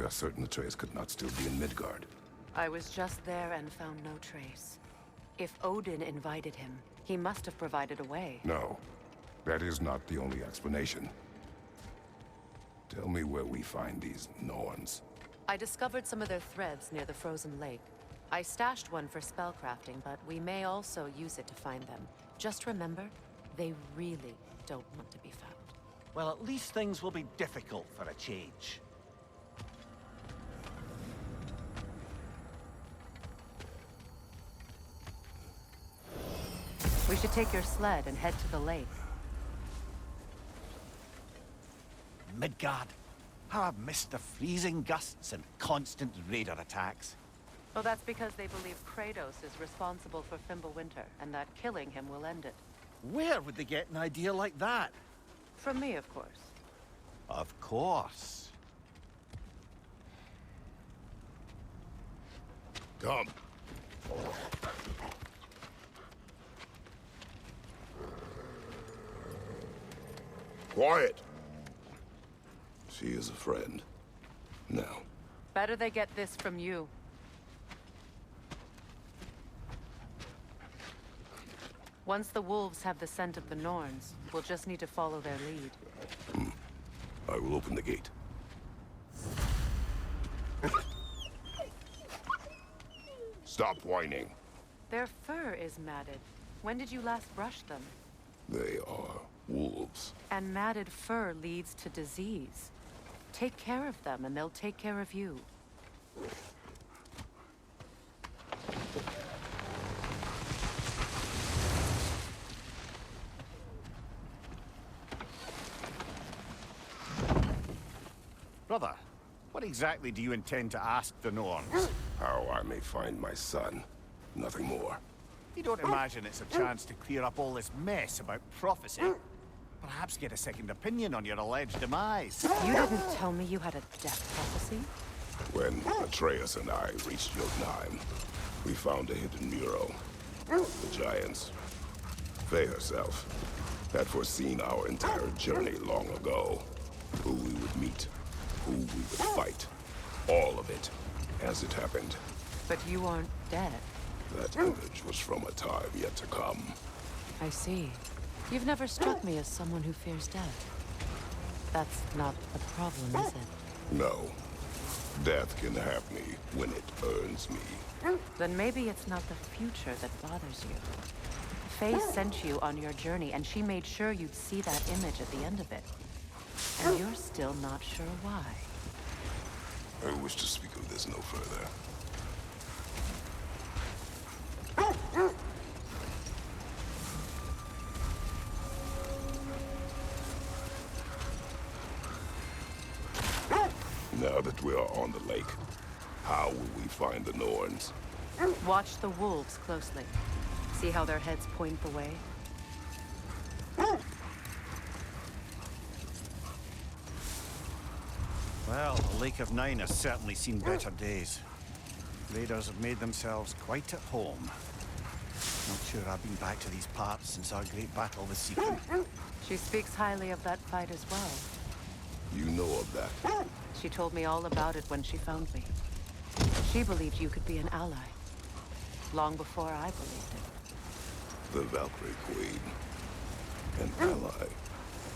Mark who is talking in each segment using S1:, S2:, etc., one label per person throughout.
S1: are certain Atreus could not still be in Midgard.
S2: I was just there and found no trace. If Odin invited him, he must have provided a way.
S1: No, that is not the only explanation. Tell me where we find these Norns.
S2: I discovered some of their threads near the frozen lake. I stashed one for spellcrafting, but we may also use it to find them. Just remember, they really don't want to be found.
S3: Well, at least things will be difficult for a change.
S2: We should take your sled and head to the lake.
S3: Midgard. How I've missed the freezing gusts and constant raider attacks.
S2: Well, that's because they believe Kratos is responsible for Fimbulwinter, and that killing him will end it.
S3: Where would they get an idea like that?
S2: From me, of course.
S3: Of course.
S1: Come. Quiet. She is a friend. Now.
S2: Better they get this from you. Once the wolves have the scent of the Norns, we'll just need to follow their lead.
S1: I will open the gate. Stop whining.
S2: Their fur is matted. When did you last brush them?
S1: They are wolves.
S2: And matted fur leads to disease. Take care of them, and they'll take care of you.
S3: Brother, what exactly do you intend to ask the Norns?
S1: How I may find my son. Nothing more.
S3: You don't imagine it's a chance to clear up all this mess about prophecy? Perhaps get a second opinion on your alleged demise.
S2: You didn't tell me you had a death prophecy?
S1: When Atreus and I reached Jotunheim, we found a hidden mural. The giants, Faye herself, had foreseen our entire journey long ago. Who we would meet, who we would fight. All of it, as it happened.
S2: But you aren't dead.
S1: That image was from a time yet to come.
S2: I see. You've never struck me as someone who fears death. That's not a problem, is it?
S1: No. Death can have me when it earns me.
S2: Then maybe it's not the future that bothers you. Faye sent you on your journey, and she made sure you'd see that image at the end of it. And you're still not sure why.
S1: I wish to speak of this no further. Now that we are on the lake, how will we find the Norns?
S2: Watch the wolves closely. See how their heads point the way?
S3: Well, the Lake of Nine has certainly seen better days. Raiders have made themselves quite at home. Not sure I've been back to these parts since our great battle with Secret.
S2: She speaks highly of that fight as well.
S1: You know of that.
S2: She told me all about it when she found me. She believed you could be an ally. Long before I believed it.
S1: The Valkyrie Queen. An ally.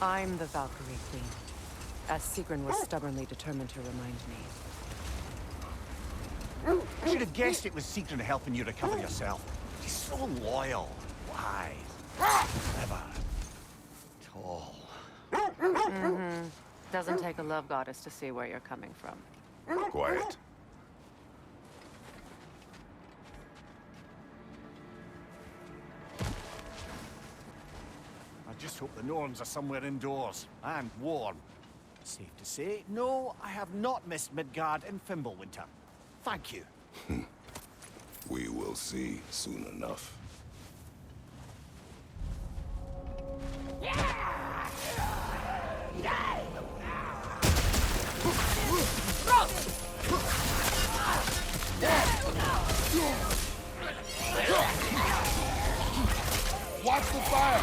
S2: I'm the Valkyrie Queen. As Sigrun was stubbornly determined to remind me.
S3: I should have guessed it was Secret helping you recover yourself. She's so loyal, wise, clever, tall.
S2: Doesn't take a love goddess to see where you're coming from.
S1: Quiet.
S3: I just hope the Norns are somewhere indoors and warm. Safe to say, no, I have not missed Midgard in Fimbulwinter. Thank you.
S1: We will see soon enough.
S4: Watch the fire!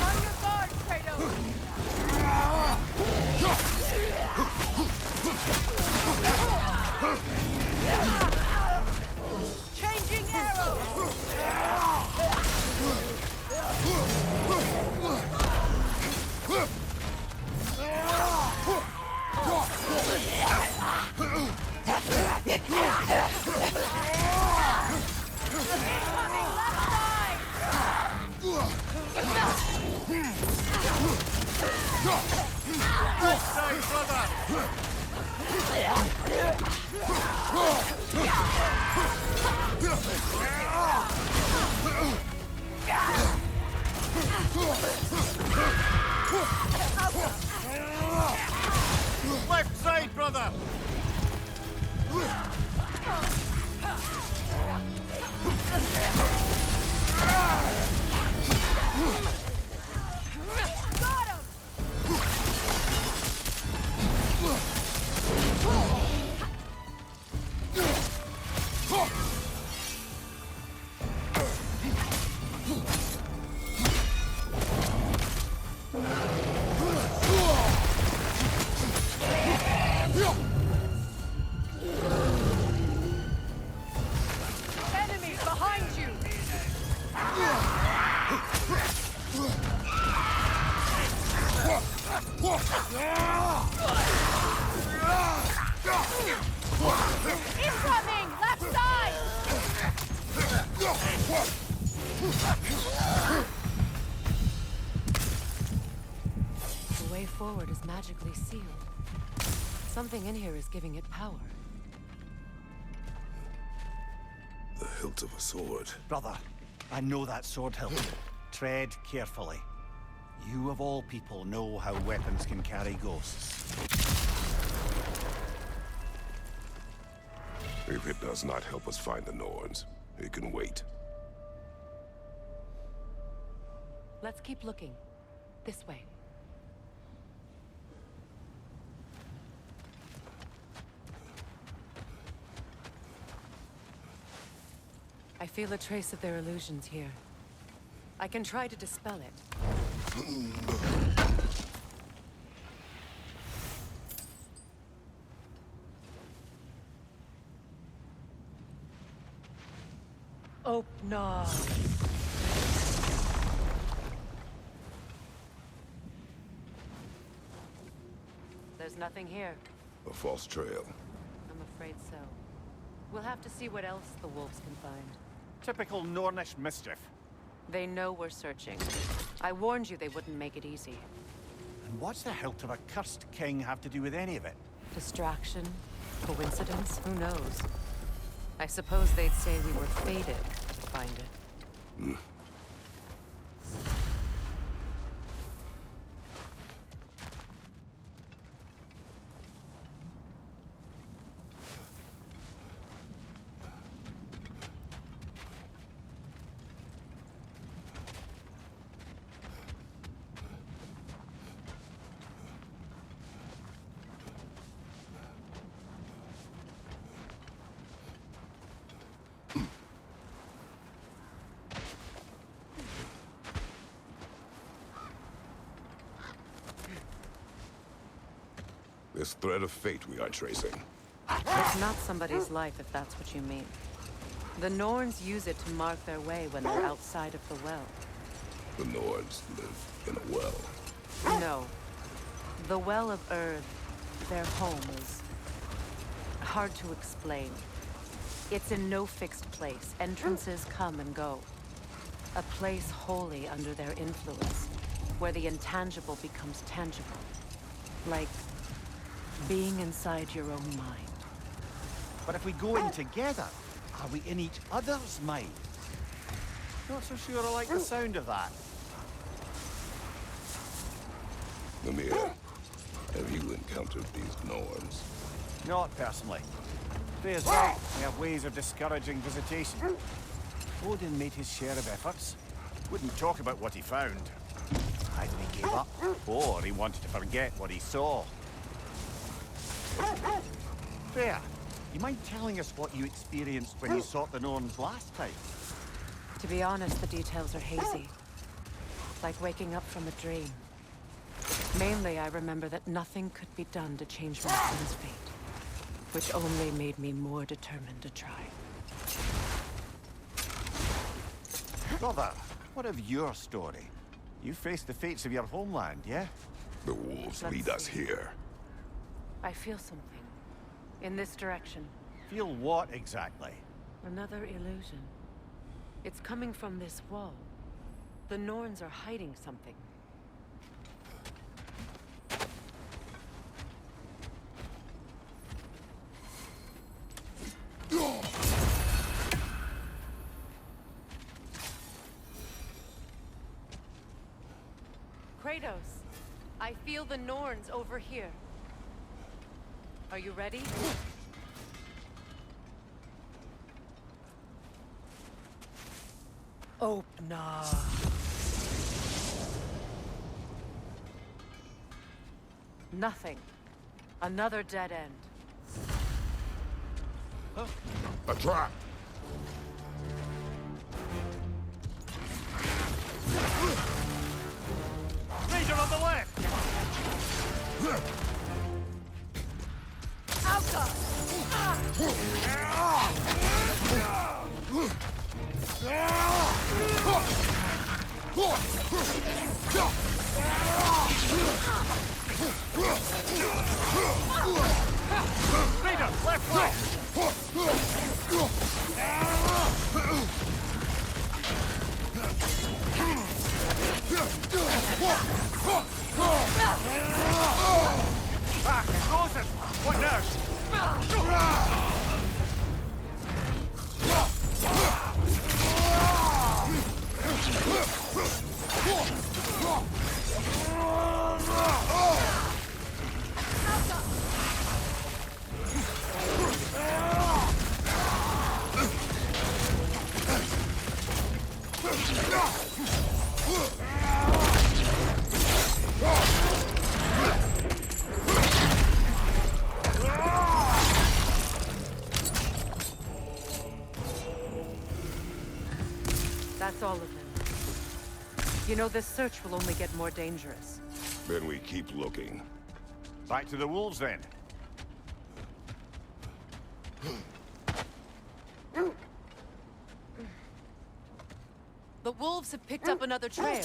S2: On your guard, Kratos! Changing arrow!
S3: Left side, brother!
S2: Got him! Enemy behind you! Incoming! Left side! The way forward is magically sealed. Something in here is giving it power.
S1: The hilt of a sword.
S3: Brother, I know that sword hilt. Tread carefully. You of all people know how weapons can carry ghosts.
S1: If it does not help us find the Norns, it can wait.
S2: Let's keep looking. This way. I feel a trace of their illusions here. I can try to dispel it. Open. There's nothing here.
S1: A false trail.
S2: I'm afraid so. We'll have to see what else the wolves can find.
S3: Typical Nornish mischief.
S2: They know we're searching. I warned you they wouldn't make it easy.
S3: And what's the hilt of a cursed king have to do with any of it?
S2: Distraction? Coincidence? Who knows? I suppose they'd say we were fated to find it.
S1: This thread of fate we are tracing.
S2: It's not somebody's life, if that's what you mean. The Norns use it to mark their way when they're outside of the well.
S1: The Norns live in a well.
S2: No. The Well of Earth, their home, is hard to explain. It's in no fixed place. Entrances come and go. A place wholly under their influence, where the intangible becomes tangible. Like being inside your own mind.
S3: But if we go in together, are we in each other's mind? Not so sure I like the sound of that.
S1: Mimir, have you encountered these Norns?
S3: Not personally. Freya's right, we have ways of discouraging visitation. Odin made his share of efforts. Wouldn't talk about what he found. Either he gave up, or he wanted to forget what he saw. Freya, you mind telling us what you experienced when you sought the Norns last time?
S2: To be honest, the details are hazy. Like waking up from a dream. Mainly, I remember that nothing could be done to change my son's fate. which only made me more determined to try.
S3: Brother, what of your story? You faced the fates of your homeland, yeah?
S1: The wolves
S2: Let's
S1: lead us
S2: see.
S1: here.
S2: I feel something. In this direction.
S3: Feel what exactly?
S2: Another illusion. It's coming from this wall. The Norns are hiding something. Kratos, I feel the Norns over here. Are you ready? Oh, nah. Nothing. Another dead end.
S1: A trap!
S3: Raider on the left! Raider, left flank! Back, frozen! What now?
S2: That's all of them. You know, this search will only get more dangerous.
S1: Then we keep looking.
S3: Back to the wolves then.
S2: The wolves have picked up another trail.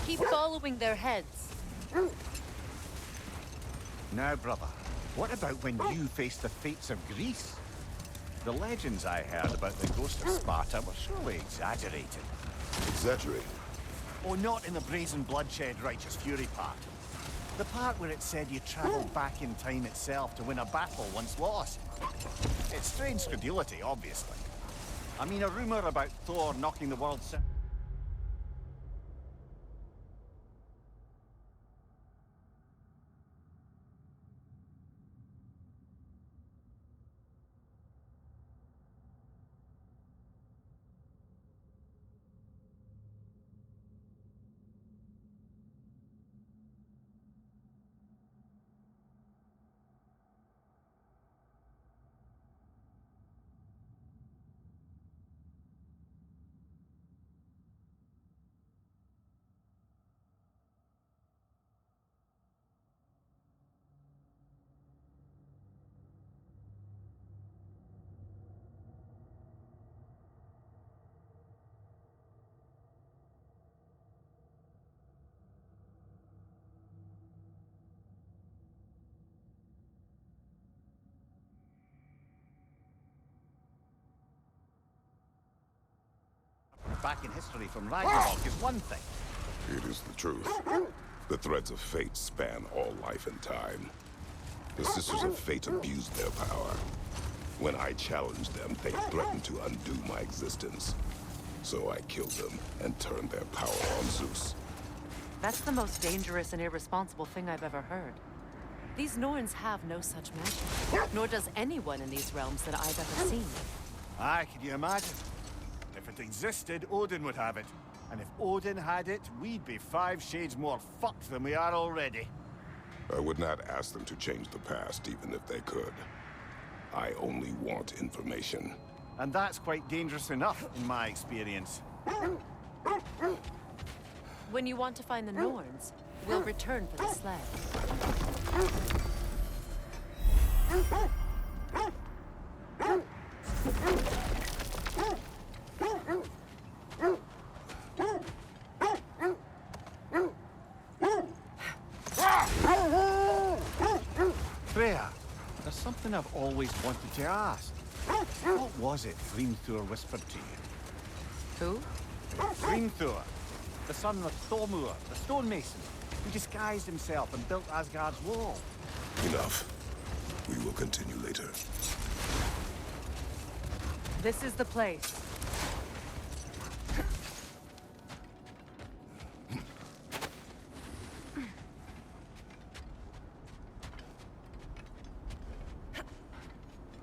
S2: Keep following their heads.
S3: Now, brother, what about when you faced the fates of Greece? The legends I heard about the ghost of Sparta were surely exaggerated.
S1: Exaggerate.
S3: Oh, not in the brazen bloodshed righteous fury part. The part where it said you travelled back in time itself to win a battle once lost. It's strange credulity, obviously. I mean, a rumour about Thor knocking the world... Back in history from Ragnarök is one thing.
S1: It is the truth. The threads of fate span all life and time. The Sisters of Fate abused their power. When I challenged them, they threatened to undo my existence. So I killed them and turned their power on Zeus.
S2: That's the most dangerous and irresponsible thing I've ever heard. These Norns have no such magic, nor does anyone in these realms that I've ever seen.
S3: Aye, can you imagine? If it existed, Odin would have it. And if Odin had it, we'd be 5 shades more fucked than we are already.
S1: I would not ask them to change the past, even if they could. I only want information.
S3: And that's quite dangerous enough, in my experience.
S2: When you want to find the Norns, we'll return for the sled.
S3: question I've always wanted to ask. What was it Hrimthur whispered to you?
S2: Who?
S3: Hrimthur, the son of Thormur, the stonemason, who disguised himself and built Asgard's wall.
S1: Enough. We will continue later.
S2: This is the place.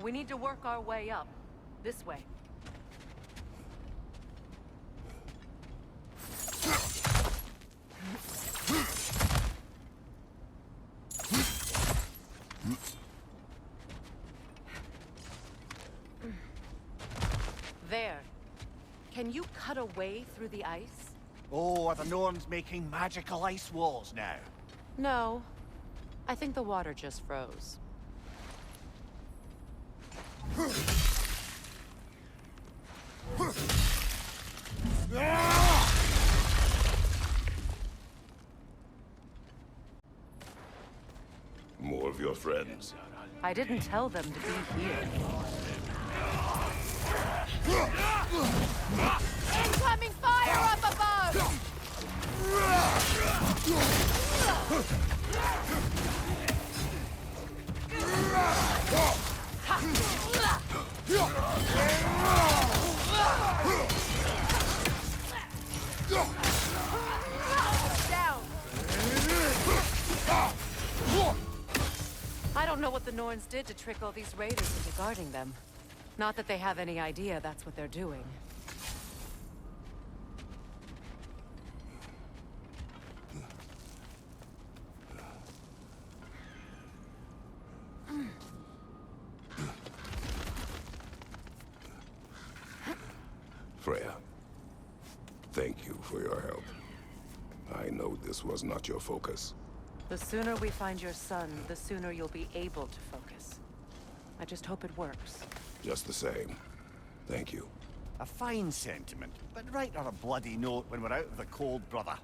S2: We need to work our way up. This way. There. Can you cut a way through the ice?
S3: Oh, are the Norns making magical ice walls now?
S2: No. I think the water just froze.
S1: More of your friends.
S2: I didn't tell them to be here. Incoming fire up above! Down! I don't know what the Norns did to trick all these raiders into guarding them. Not that they have any idea that's what they're doing.
S1: Freya, thank you for your help. I know this was not your focus.
S2: The sooner we find your son, the sooner you'll be able to focus. I just hope it works.
S1: Just the same. Thank you.
S3: A fine sentiment, but write her a bloody note when we're out of the cold, brother.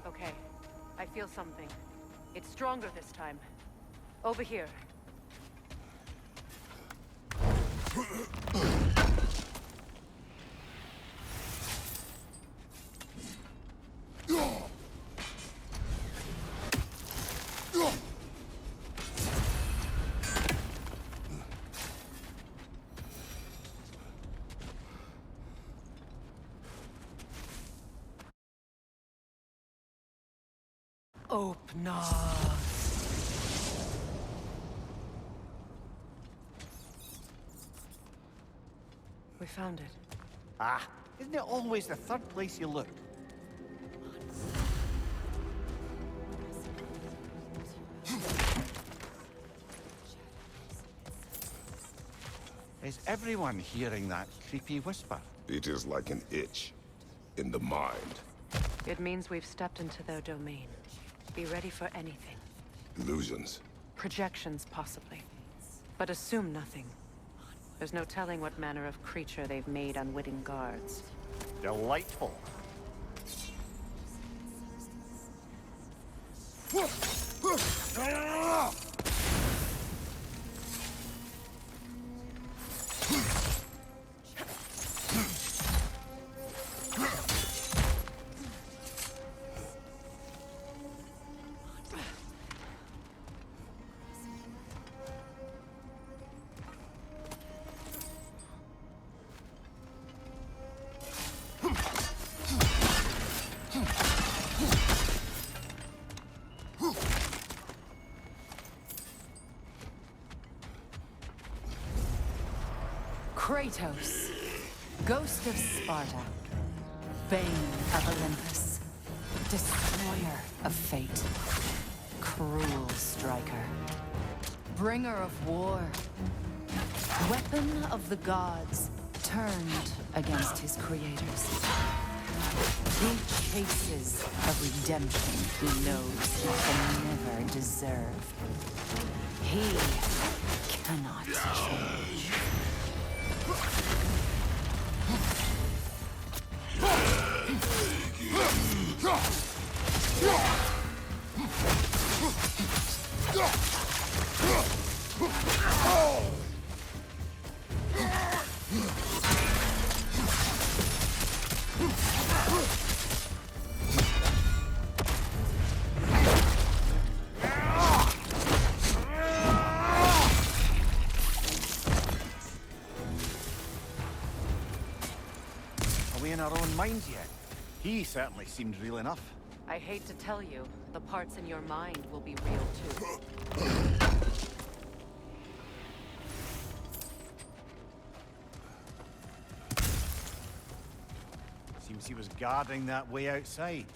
S2: Okay, I feel something. It's stronger this time. Over here. Open up. We found it.
S3: Ah, isn't it always the third place you look? Is everyone hearing that creepy whisper?
S1: It is like an itch in the mind.
S2: It means we've stepped into their domain. Be ready for anything.
S1: Illusions.
S2: Projections, possibly. But assume nothing. There's no telling what manner of creature they've made unwitting guards.
S3: Delightful.
S2: Kratos, ghost of Sparta, bane of Olympus, destroyer of fate, cruel striker, bringer of war, weapon of the gods, turned against his creators. He chases a redemption he knows he can never deserve. He cannot change.
S3: Are we in our own minds yet? He certainly seemed real enough.
S2: I hate to tell you, the parts in your mind will be real too.
S3: Seems he was guarding that way outside.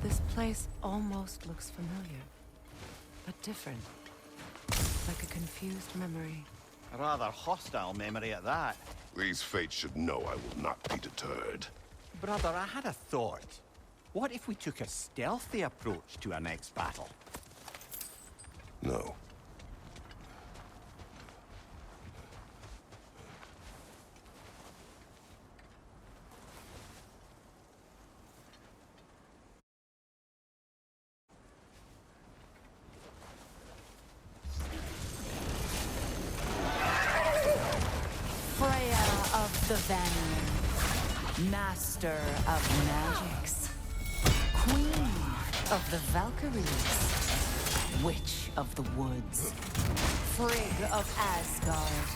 S2: This place almost looks familiar, but different. Like a confused memory.
S3: A rather hostile memory at that.
S1: These fates should know I will not be deterred.
S3: Brother, I had a thought. What if we took a stealthy approach to our next battle?
S1: No.
S2: The Vanir, master of magics, queen of the Valkyries, witch of the woods, Frigg of Asgard,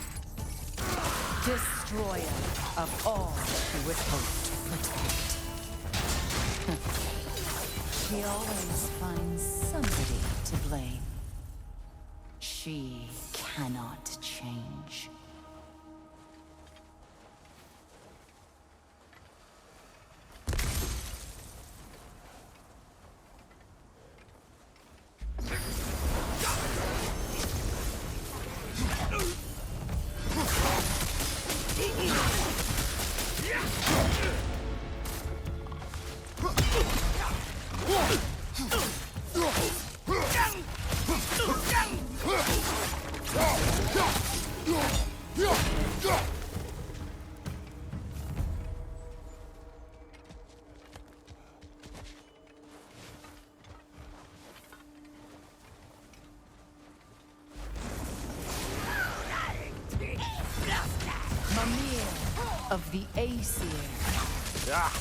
S2: destroyer of all she would hope to protect. She always finds somebody to blame. She cannot change. Of the Aesir.
S3: Ah,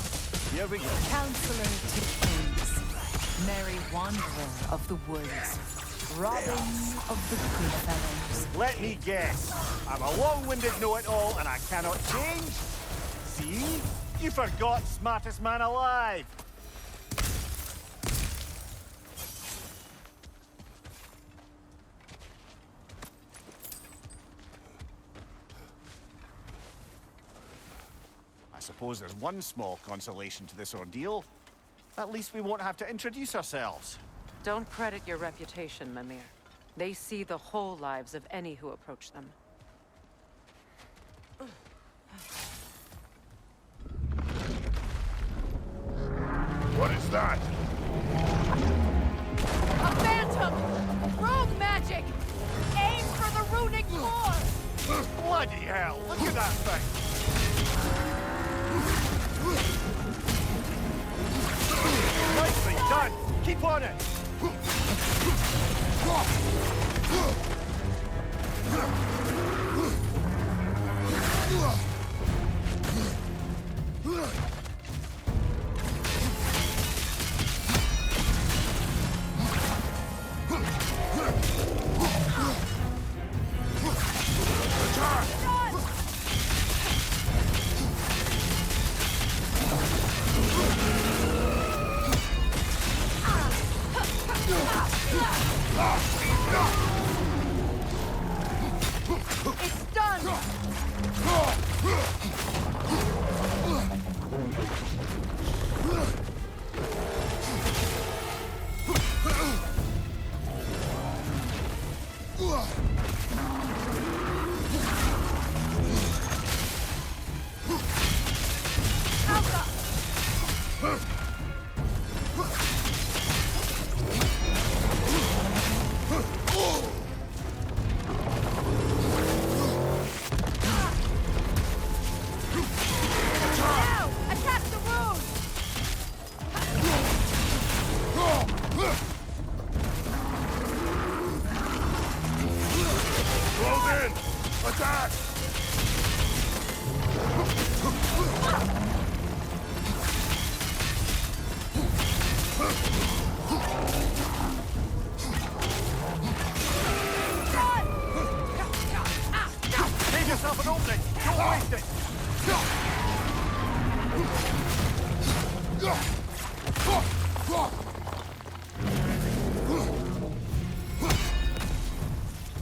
S3: here we go.
S2: Counselor to kings, merry wanderer of the woods, Robin of the Goodfellows.
S3: Let me guess. I'm a long-winded know-it-all and I cannot change? See? You forgot smartest man alive. I suppose there's one small consolation to this ordeal. At least we won't have to introduce ourselves.
S2: Don't credit your reputation, Mimir. They see the whole lives of any who approach them.
S1: What is that?
S2: A phantom! Rogue magic! Aim for the runic core!
S3: Bloody hell! Look at that thing! Nicely done! Keep on it!
S2: It's done! Now! Attack the wound!
S1: Close in! Attack!
S3: Save yourself an opening! Don't waste it!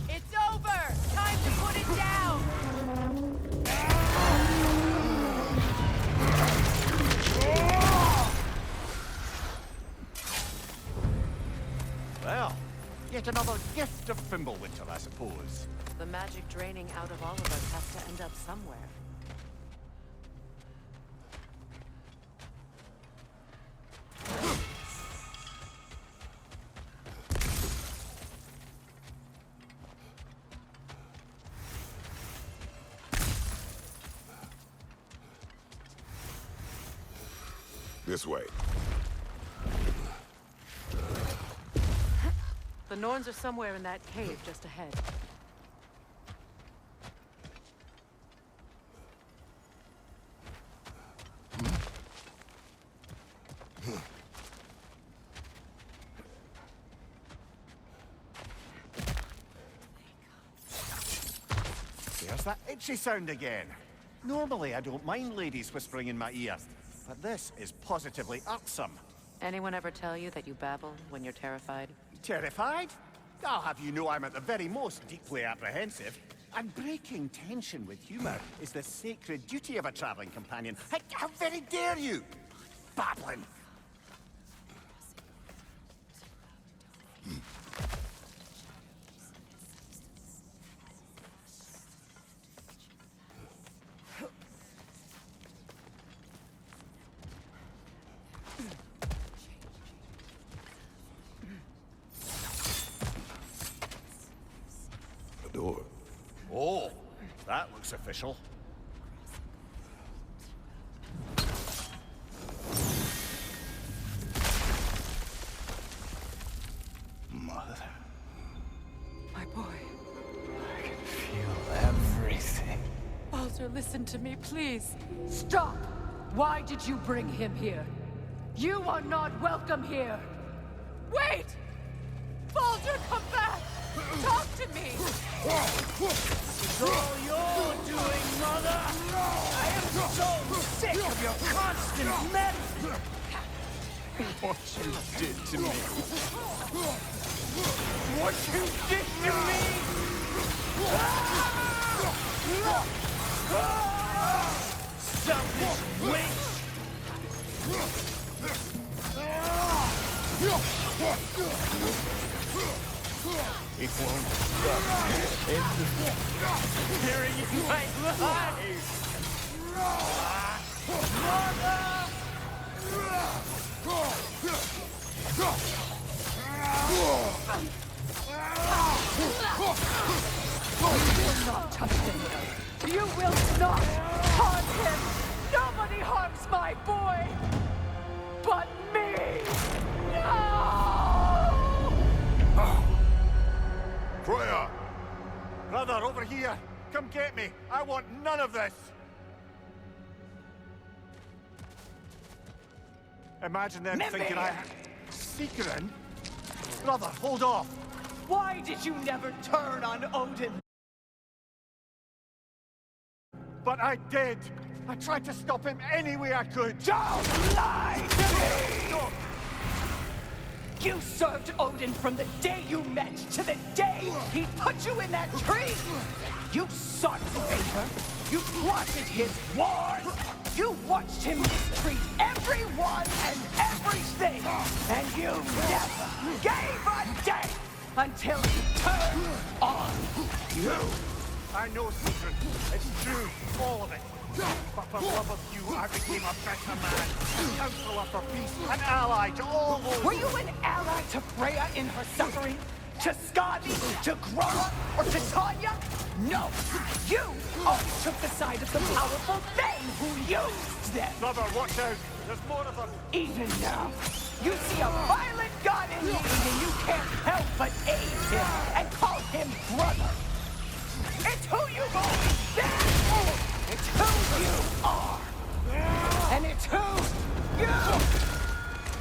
S2: It's over! Time to put it down!
S3: Well, yet another gift of Fimbulwinter, I suppose.
S2: The magic draining out of all of us has to end up somewhere.
S1: This way.
S2: The Norns are somewhere in that cave just ahead.
S3: There's that itchy sound again. Normally, I don't mind ladies whispering in my ear, but this is positively irksome.
S2: Anyone ever tell you that you babble when you're terrified?
S3: Terrified? I'll have you know I'm at the very most deeply apprehensive. And breaking tension with humor is the sacred duty of a traveling companion. How very dare you! Babbling!
S1: The door.
S3: Oh, that looks official.
S5: Mother,
S2: My boy.
S5: I can feel everything.
S2: Baldur, listen to me, please. Stop! Why did you bring him here? You are not welcome here! Wait! Baldur, come back! Talk to me!
S5: It's all you're doing, Mother! I am so sick of your constant meddling! What you did to me! What you did to me! Selfish witch! It won't stop me. Carrying my life! Mother!
S2: You will not touch him! You will not harm him! Nobody harms my boy! But me! No!
S3: Brother, over here! Come get me! I want none of this! Imagine them thinking I'm... Secret? Brother, hold off!
S5: Why did you never turn on Odin?
S3: But I did! I tried to stop him any way I could!
S5: Don't lie to me!
S3: No.
S5: You served Odin from the day you met to the day he put you in that tree! You sought favor, you plotted his wars, you watched him mistreat everyone and everything, and you never gave a day until he turned on you!
S3: I know, Secret. It's true. All of it. But for love of you, I became a better man. A counselor for peace. An ally to all those...
S5: Were you an ally to Freya in her suffering? To Skadi? To Groma? Or to Tanya? No! You always took the side of the powerful Thane who used them!
S3: Brother, watch out. There's more of them.
S5: Even now, you see a violent god in need and you can't help but aid him and call him brother! It's who you've always been! It's who you are! And it's who you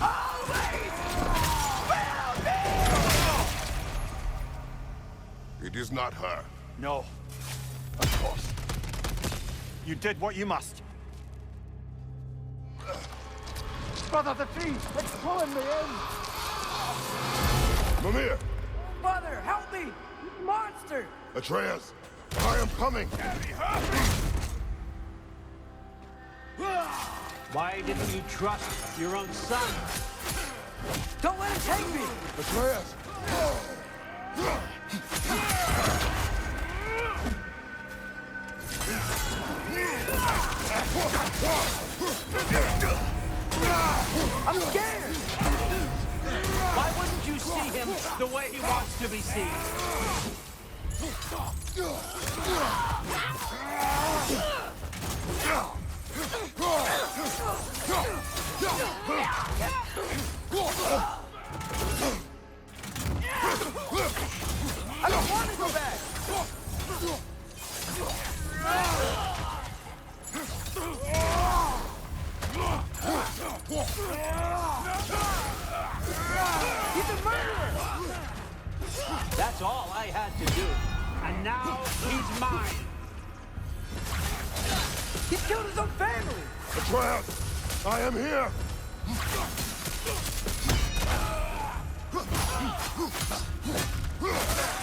S5: always will be!
S1: It is not her.
S3: No. Of course. You did what you must. Brother, the tree! It's pulling me in!
S1: Mimir!
S5: Mother, help me! Monster!
S1: Atreus! I am coming!
S6: Why didn't you trust your own son?
S5: Don't let him take me!
S1: Atreus!
S5: I'm scared!
S6: Why wouldn't you see him the way he wants to be seen?
S5: I don't want to go back! He's a murderer!
S6: That's all I had to do. And now he's mine.
S5: He killed his own family!
S1: Atreus! I am here!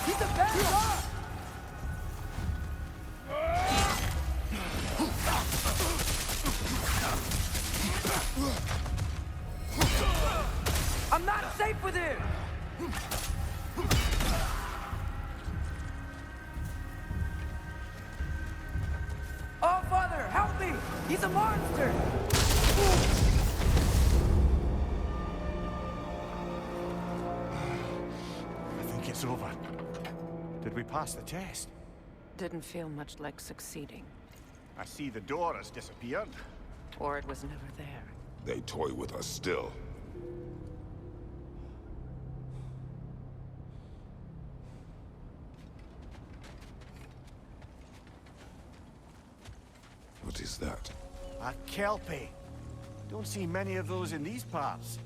S5: He's a bad god! I'm not safe with him! Oh, Father, help me! He's a monster!
S3: I think it's over. Did we pass the test?
S2: Didn't feel much like succeeding.
S3: I see the door has disappeared.
S2: Or it was never there.
S1: They toy with us still. What is that?
S3: A Kelpie. Don't see many of those in these parts.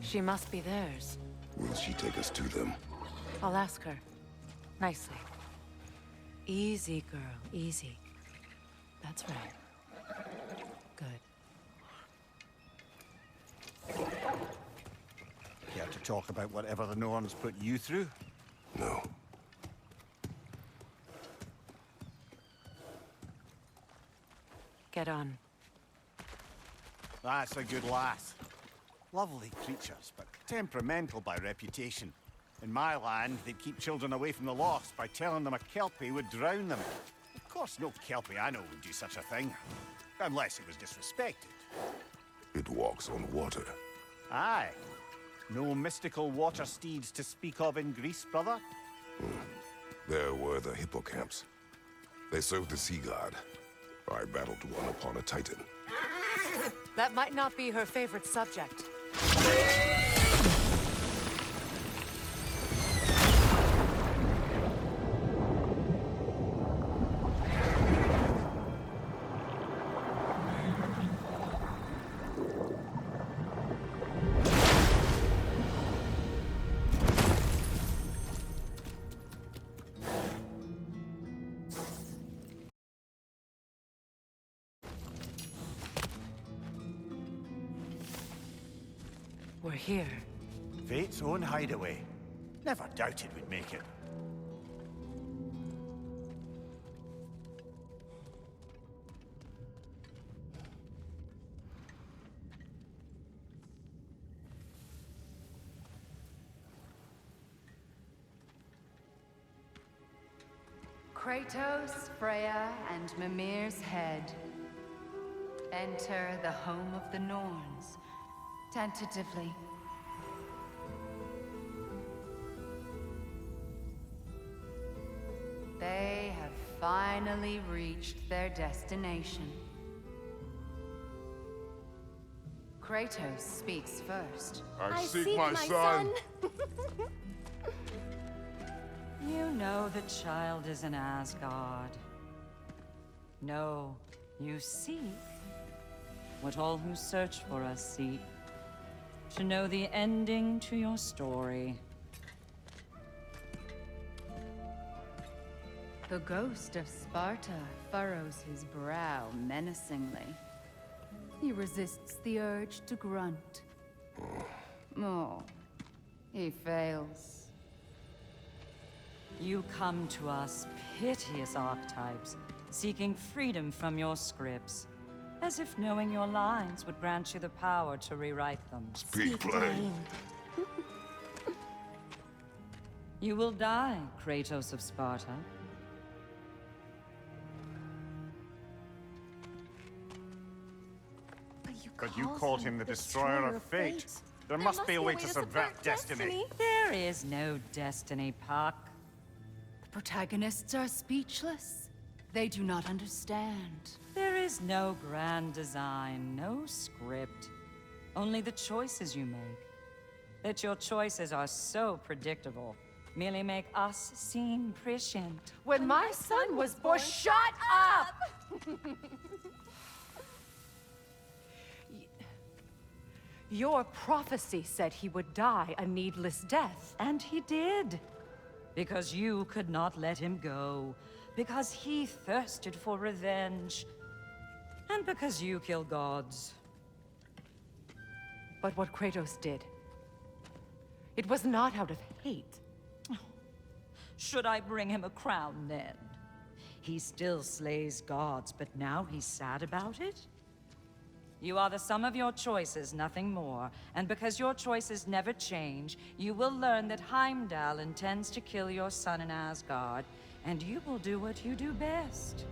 S2: She must be theirs.
S1: Will she take us to them?
S2: I'll ask her. Nicely. Easy, girl. Easy. That's right. Good.
S3: Care to talk about whatever the Norns put you through?
S1: No.
S2: Get on.
S3: That's a good lass. Lovely creatures, but temperamental by reputation. In my land, they'd keep children away from the lost by telling them a Kelpie would drown them. Of course, no Kelpie I know would do such a thing. Unless it was disrespected.
S1: It walks on water.
S3: Aye. No mystical water steeds to speak of in Greece, brother?
S1: There were the hippocamps. They served the sea god. I battled one upon a titan.
S2: That might not be her favorite subject. here.
S3: Fate's own hideaway. Never doubted we'd make it.
S7: Kratos, Freya, and Mimir's head. Enter the home of the Norns, tentatively. They have finally reached their destination. Kratos speaks first.
S4: I seek my son.
S8: You know the child is in Asgard. No, you seek what all who search for us seek. To know the ending to your story.
S7: The ghost of Sparta furrows his brow menacingly. He resists the urge to grunt. Oh, he fails.
S8: You come to us, piteous archetypes, seeking freedom from your scripts. As if knowing your lines would grant you the power to rewrite them.
S1: Speak plain.
S8: You will die, Kratos of Sparta.
S3: But you called him the Destroyer of Fate. There must be a way to subvert destiny.
S8: There is no destiny, Puck.
S7: The protagonists are speechless. They do not understand.
S8: There is no grand design, no script. Only the choices you make. That your choices are so predictable merely make us seem prescient.
S2: When my son was born, shut up! Your prophecy said he would die a needless death.
S8: And he did. Because you could not let him go. Because he thirsted for revenge. And because you kill gods.
S2: But what Kratos did, it was not out of hate.
S8: Should I bring him a crown then? He still slays gods, but now he's sad about it? You are the sum of your choices, nothing more. And because your choices never change, you will learn that Heimdall intends to kill your son in Asgard, and you will do what you do best.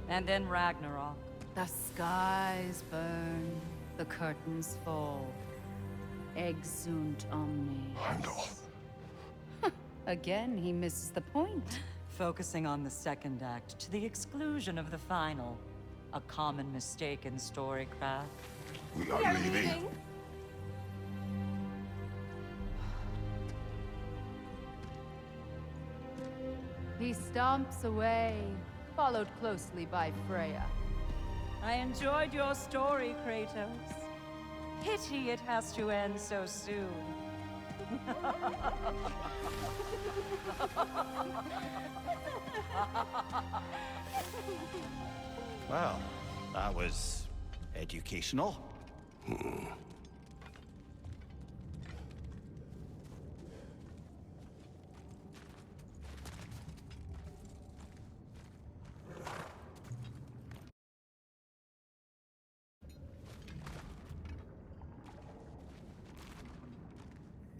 S8: And then Ragnarok.
S7: The skies burn, the curtains fall. Exunt omnes.
S1: Heimdall.
S7: Again, he misses the point.
S8: Focusing on the second act to the exclusion of the final. A common mistake in storycraft.
S1: We are leaving.
S7: He stomps away, followed closely by Freya.
S8: I enjoyed your story, Kratos. Pity it has to end so soon.
S3: Well, that was educational.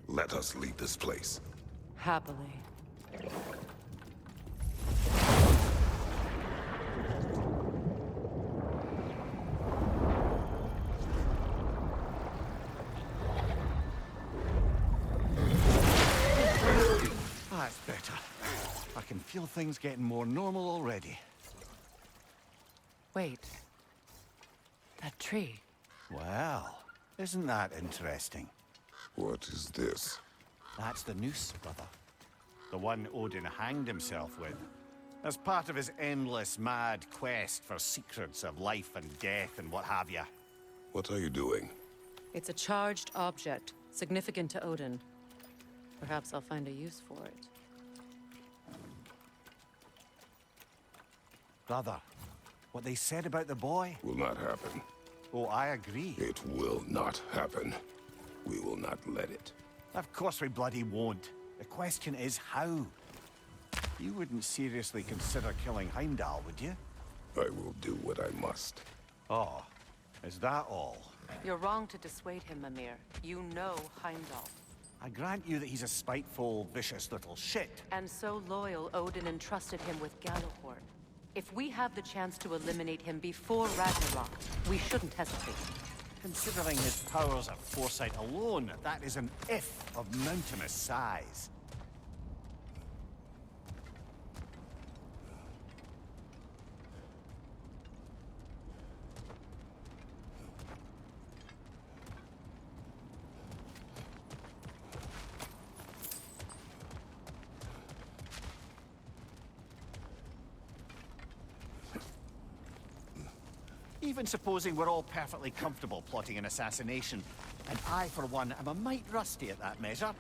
S1: Let us leave this place.
S2: Happily.
S3: That's better. I can feel things getting more normal already.
S2: Wait. That tree.
S3: Well, isn't that interesting?
S1: What is this?
S3: That's the noose, brother. The one Odin hanged himself with. As part of his endless, mad quest for secrets of life and death and what have you.
S1: What are you doing?
S2: It's a charged object, significant to Odin. Perhaps I'll find a use for it.
S3: Brother, what they said about the boy?
S1: Will not happen.
S3: Oh, I agree.
S1: It will not happen. We will not let it.
S3: Of course we bloody won't. The question is how. You wouldn't seriously consider killing Heimdall, would you?
S1: I will do what I must.
S3: Oh, is that all?
S2: You're wrong to dissuade him, Mimir. You know Heimdall.
S3: I grant you that he's a spiteful, vicious little shit.
S2: And so loyal, Odin entrusted him with Gjallarhorn. If we have the chance to eliminate him before Ragnarok, we shouldn't hesitate.
S3: Considering his powers of foresight alone, that is an if of mountainous size. Even supposing we're all perfectly comfortable plotting an assassination, and I, for one, am a mite rusty at that measure,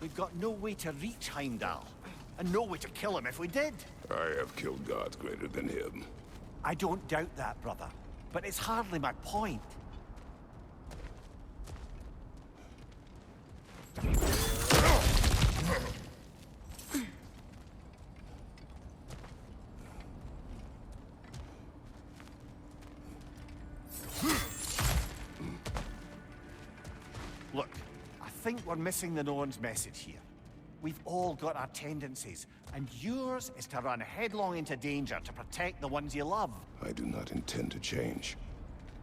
S3: we've got no way to reach Heimdall, and no way to kill him if we did.
S1: I have killed gods greater than him.
S3: I don't doubt that, brother, but it's hardly my point. Look, I think we're missing the Norn's message here. We've all got our tendencies, and yours is to run headlong into danger to protect the ones you love.
S1: I do not intend to change.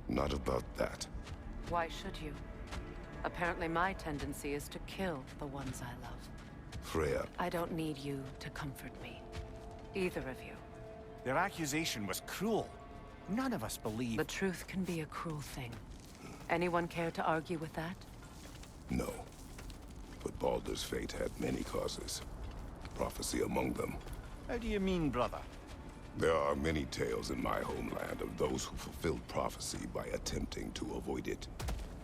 S1: Not about that.
S2: Why should you? Apparently my tendency is to kill the ones I love.
S1: Freya,
S2: I don't need you to comfort me. Either of you.
S3: Their accusation was cruel. None of us believe...
S2: The truth can be a cruel thing. Anyone care to argue with that?
S1: no. But Baldur's fate had many causes. Prophecy among them.
S3: How do you mean, brother?
S1: There are many tales in my homeland of those who fulfilled prophecy by attempting to avoid it.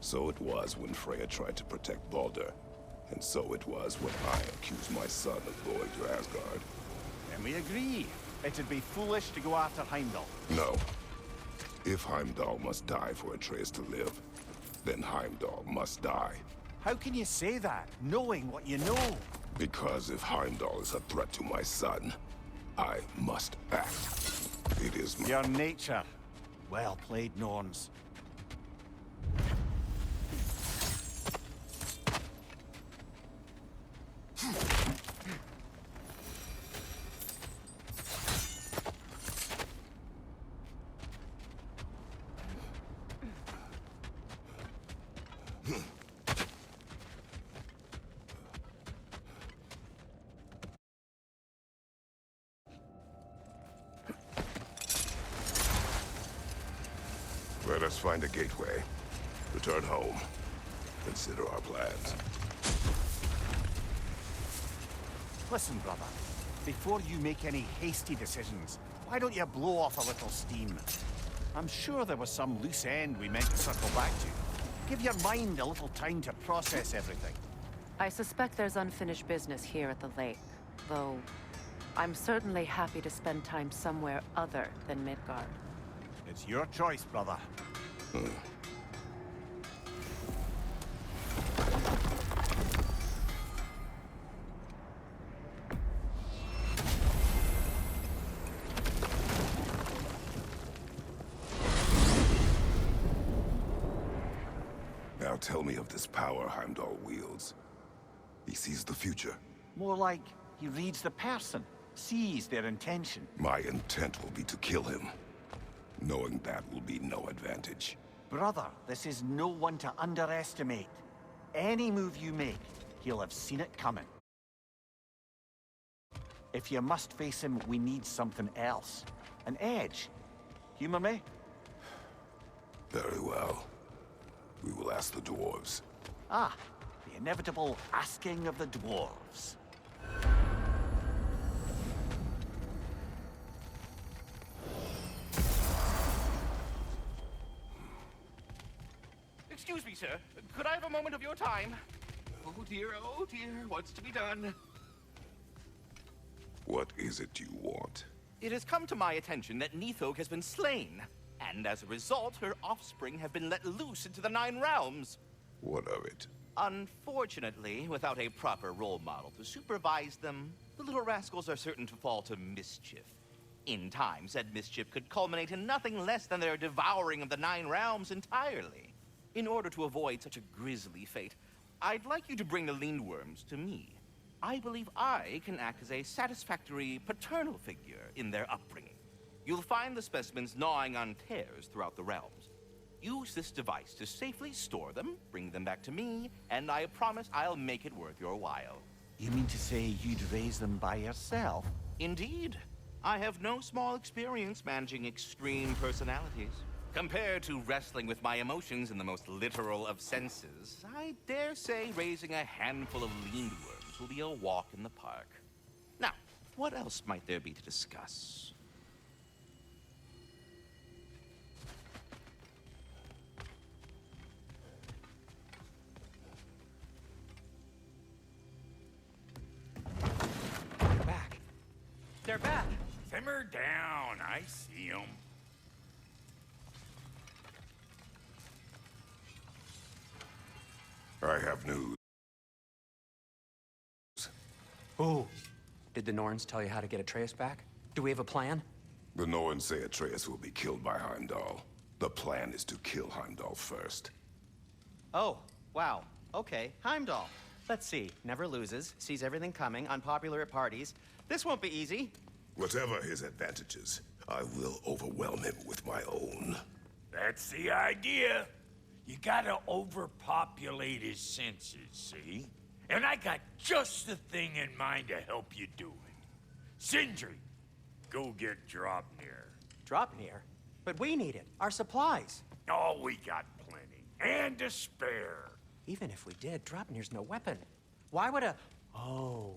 S1: So it was when Freya tried to protect Baldur. And so it was when I accused my son of going to Asgard.
S3: Then we agree. It'd be foolish to go after Heimdall.
S1: No. If Heimdall must die for Atreus to live, then Heimdall must die.
S3: How can you say that, knowing what you know?
S1: Because if Heimdall is a threat to my son, I must act. It is my...
S3: Your nature. Well played, Norns.
S1: Let us find a gateway. Return home. Consider our plans.
S3: Listen, brother. Before you make any hasty decisions, why don't you blow off a little steam? I'm sure there was some loose end we meant to circle back to. Give your mind a little time to process everything.
S2: I suspect there's unfinished business here at the lake, though I'm certainly happy to spend time somewhere other than Midgard.
S3: It's your choice, brother.
S1: Now tell me of this power Heimdall wields. He sees the future.
S3: More like he reads the person, sees their intention.
S1: My intent will be to kill him. Knowing that will be no advantage.
S3: Brother, this is no one to underestimate. Any move you make, he'll have seen it coming. If you must face him, we need something else. An edge. Humor me?
S1: Very well. We will ask the dwarves.
S3: Ah, the inevitable asking of the dwarves.
S9: Excuse me, sir. Could I have a moment of your time? Oh dear, what's to be done?
S1: What is it you want?
S9: It has come to my attention that Nithog has been slain, and as a result, her offspring have been let loose into the Nine Realms.
S1: What of it?
S9: Unfortunately, without a proper role model to supervise them, the little rascals are certain to fall to mischief. In time, said mischief could culminate in nothing less than their devouring of the 9 realms entirely. In order to avoid such a grisly fate, I'd like you to bring the Lindworms to me. I believe I can act as a satisfactory paternal figure in their upbringing. You'll find the specimens gnawing on tears throughout the realms. Use this device to safely store them, bring them back to me, and I promise I'll make it worth your while.
S3: You mean to say you'd raise them by yourself?
S9: Indeed. I have no small experience managing extreme personalities. Compared to wrestling with my emotions in the most literal of senses, I dare say raising a handful of Lindworms will be a walk in the park. Now, what else might there be to discuss?
S6: They're back.
S10: Simmer down. I see them.
S1: I have news.
S11: Oh, did the Norns tell you how to get Atreus back? Do we have a plan?
S1: The Norns say Atreus will be killed by Heimdall. The plan is to kill Heimdall first.
S12: Oh, wow. Okay, Heimdall. Let's see. Never loses, sees everything coming, unpopular at parties. This won't be easy.
S1: Whatever his advantages, I will overwhelm him with my own.
S10: That's the idea. You gotta overpopulate his senses, see? And I got just the thing in mind to help you do it. Sindri, go get Draupnir.
S11: Draupnir? But we need it. Our supplies.
S10: Oh, we got plenty. And to spare.
S11: Even if we did, Draupnir's no weapon. Why would a... Oh.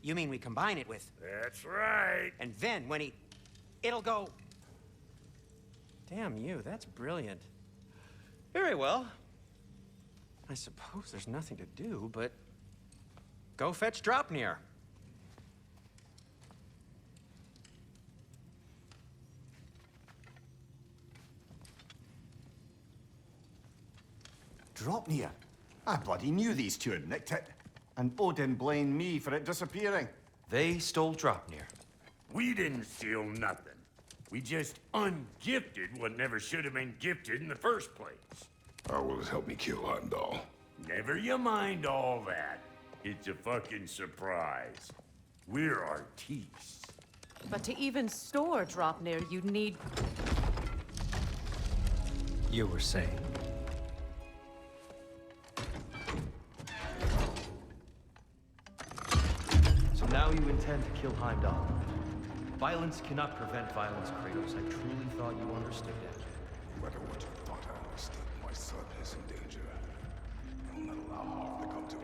S11: You mean we combine it with...
S10: That's right.
S11: And then when he... It'll go... Damn you, that's brilliant.
S12: Very well.
S11: I suppose there's nothing to do, but... Go fetch Draupnir.
S3: Draupnir? I bloody knew these two had nicked it. And Odin blamed me for it disappearing.
S13: They stole Draupnir.
S10: We didn't steal nothing. We just ungifted what never should have been gifted in the first place.
S1: How will it help me kill Heimdall?
S10: Never you mind all that. It's a fucking surprise. We're artistes.
S2: But to even store Draupnir, you'd need...
S13: You were saying? So now you intend to kill Heimdall. Violence cannot prevent violence, Kratos. I truly thought you understood that.
S1: No matter what you thought I understood, my son is in danger. I will not allow harm to come to him.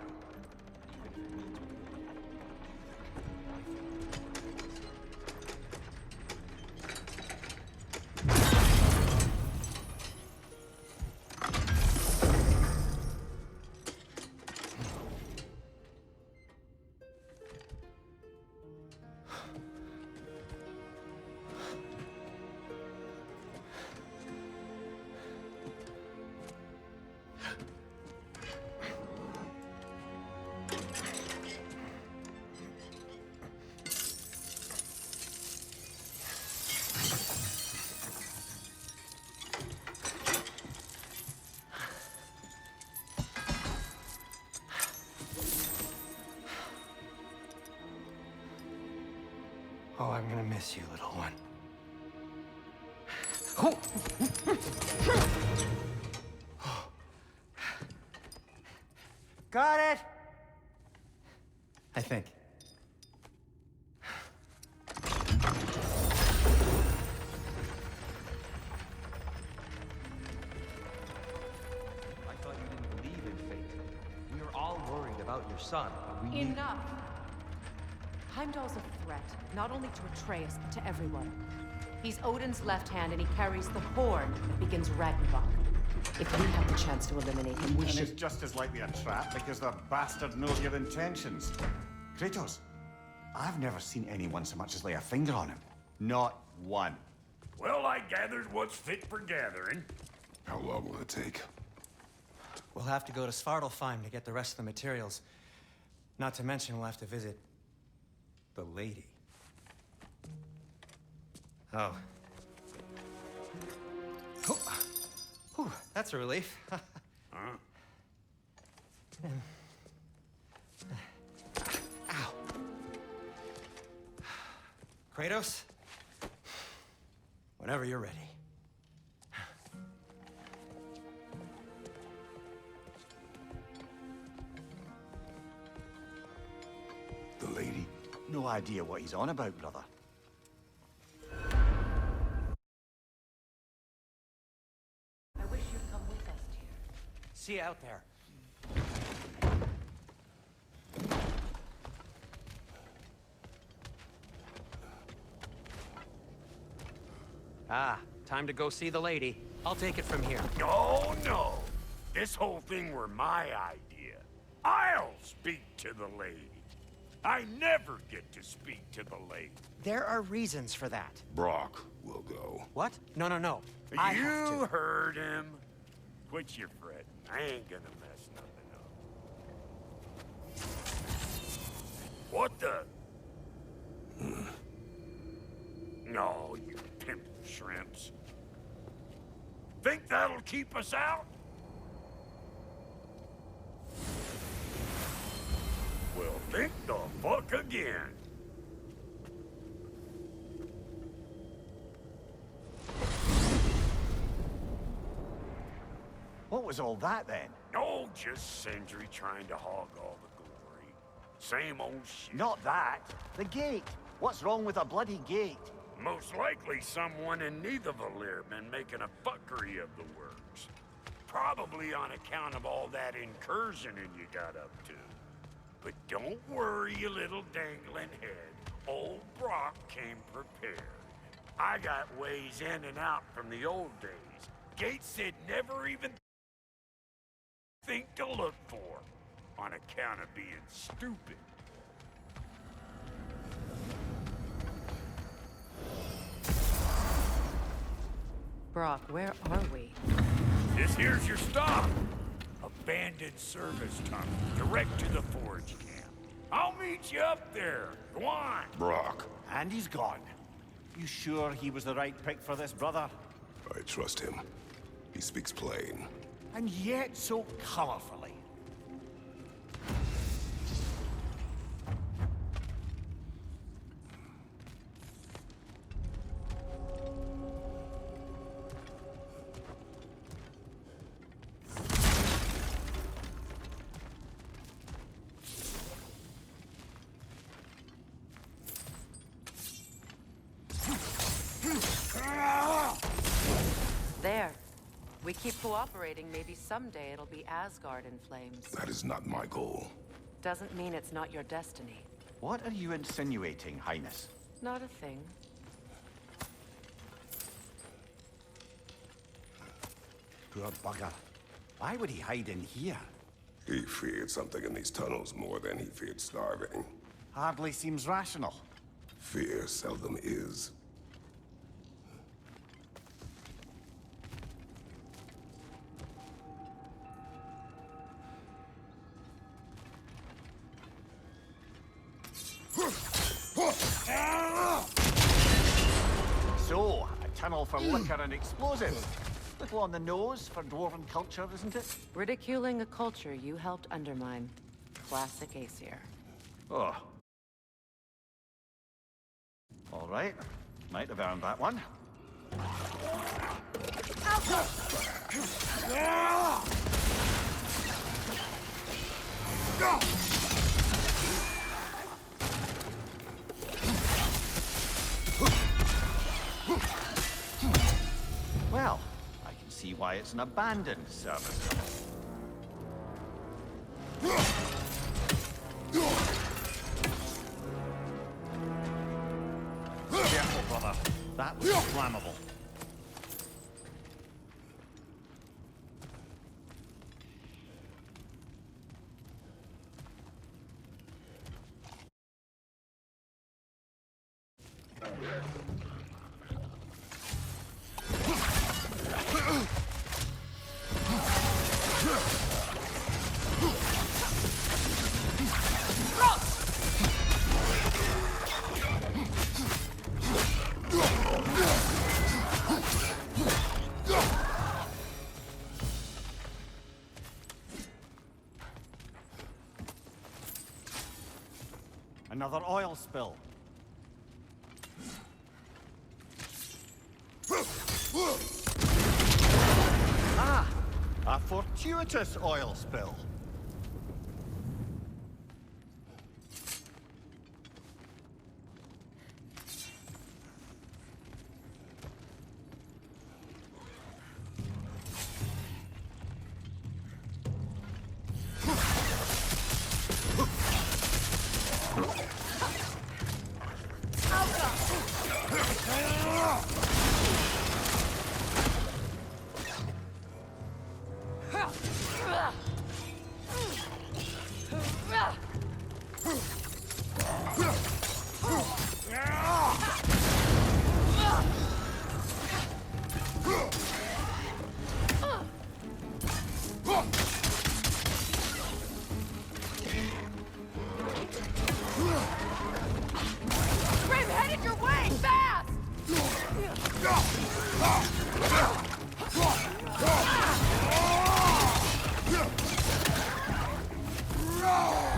S11: Oh, I'm gonna miss you, little one. Got it! I think.
S13: I thought you didn't believe in fate. We were all worried about your son, but we...
S2: Enough! Heimdall's a threat, not only to Atreus, but to everyone. He's Odin's left hand, and he carries the horn that begins Ragnarök. If we have the chance to eliminate him, we
S3: And
S2: should...
S3: it's just as likely a trap because the bastard knows your intentions. Kratos, I've never seen anyone so much as lay a finger on him. Not one.
S10: Well, I gathered what's fit for gathering.
S1: How long will it take?
S11: We'll have to go to Svartalfheim to get the rest of the materials. Not to mention we'll have to visit the lady. Oh. Whew, that's a relief. Ow. Kratos? Whenever you're ready.
S3: The lady? No idea what he's on about, brother.
S2: I wish you'd come with us, dear.
S11: See you out there. Ah, time to go see the lady. I'll take it from here.
S10: No, no. This whole thing were my idea. I'll speak to the lady. I never get to speak to the lady.
S11: There are reasons for that.
S1: Brock will go.
S11: What? No, no, no. I have
S10: You
S11: to.
S10: heard him. Quit your fretting. I ain't gonna mess nothing up. What the? No, you pimp shrimps. Think that'll keep us out? Well, think the fuck again.
S3: What was all that then?
S10: Oh, just Sindri trying to hog all the glory. Same old shit.
S3: Not that. The gate. What's wrong with a bloody gate?
S10: Most likely someone in Nidavellir been making a fuckery of the works. Probably on account of all that incursioning you got up to. But don't worry, you little dangling head. Old Brock came prepared. I got ways in and out from the old days. Gates they'd never even think to look for, on account of being stupid.
S2: Brock, where are we?
S10: This here's your stop. Abandoned service tunnel, direct to the forge camp. I'll meet you up there. Go on.
S1: Brock.
S3: And he's gone. You sure he was the right pick for this, brother?
S1: I trust him. He speaks plain.
S3: And yet so colorfully.
S2: There. We keep cooperating, maybe someday it'll be Asgard in flames.
S1: That is not my goal.
S2: Doesn't mean it's not your destiny.
S3: What are you insinuating, Highness?
S2: Not a thing.
S3: Poor bugger. Why would he hide in here?
S1: He feared something in these tunnels more than he feared starving.
S3: Hardly seems rational.
S1: Fear seldom is.
S3: So, a tunnel for liquor and explosives. Little on the nose for dwarven culture, isn't it?
S2: Ridiculing a culture you helped undermine. Classic Aesir.
S3: Oh. All right. Might have earned that one. Well, I can see why it's an abandoned service. Careful, brother. That was flammable.
S12: Another oil spill. Ah! A fortuitous oil spill.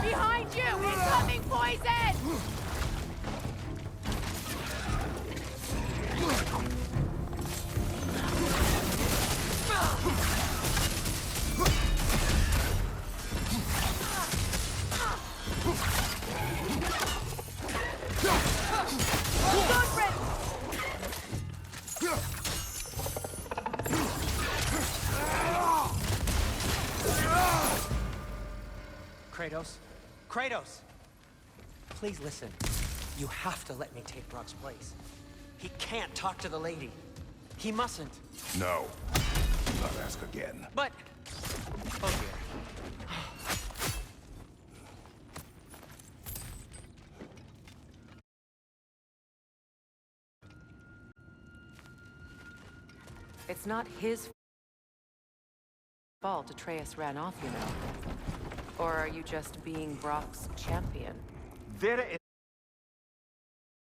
S5: Behind you! Incoming poison!
S11: Kratos? Kratos! Please listen. You have to let me take Brock's place. He can't talk to the lady. He mustn't.
S1: No. Do not ask again.
S11: But... Oh dear.
S2: It's not his fault Atreus ran off, you know. Or are you just being Brock's champion?
S12: There it is.